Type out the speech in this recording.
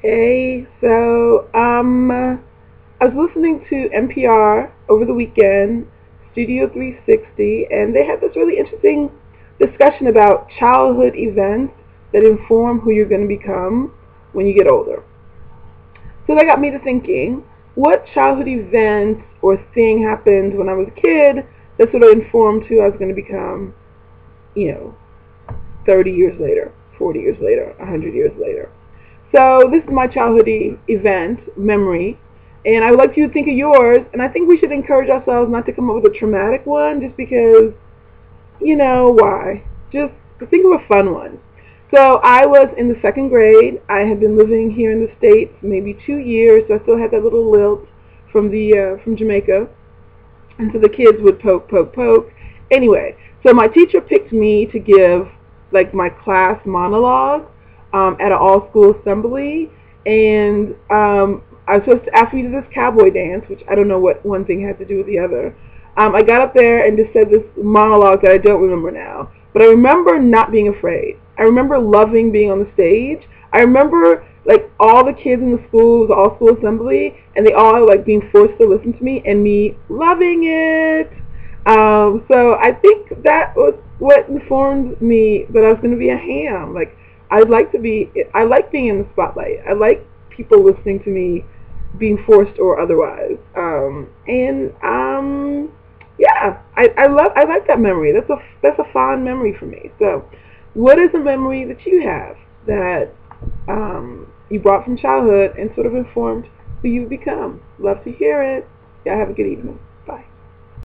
Hey, I was listening to NPR over the weekend, Studio 360, and they had this really interesting discussion about childhood events that inform who you're going to become when you get older. So that got me to thinking, what childhood event or thing happened when I was a kid that sort of informed who I was going to become, you know, 30 years later, 40 years later, 100 years later. So this is my childhood event, memory, and I would like you to think of yours, and I think we should encourage ourselves not to come up with a traumatic one just because, why? Just think of a fun one. So I was in the second grade. I had been living here in the States maybe 2 years, so I still had that little lilt from Jamaica, and so the kids would poke, poke, poke. Anyway, so my teacher picked me to give like my class monologue at an all-school assembly, and I was supposed to ask me to do this cowboy dance, which I don't know what one thing had to do with the other. I got up there and just said this monologue that I don't remember now, but I remember not being afraid. I remember loving being on the stage. I remember like all the kids in the school, the all-school assembly, and they all like being forced to listen to me and me loving it. So I think that was what informed me that I was going to be a ham. Like I like being in the spotlight. I like people listening to me, being forced or otherwise. Yeah, I like that memory. That's a fond memory for me. So, what is a memory that you have that you brought from childhood and sort of informed who you've become? Love to hear it. Y'all have a good evening.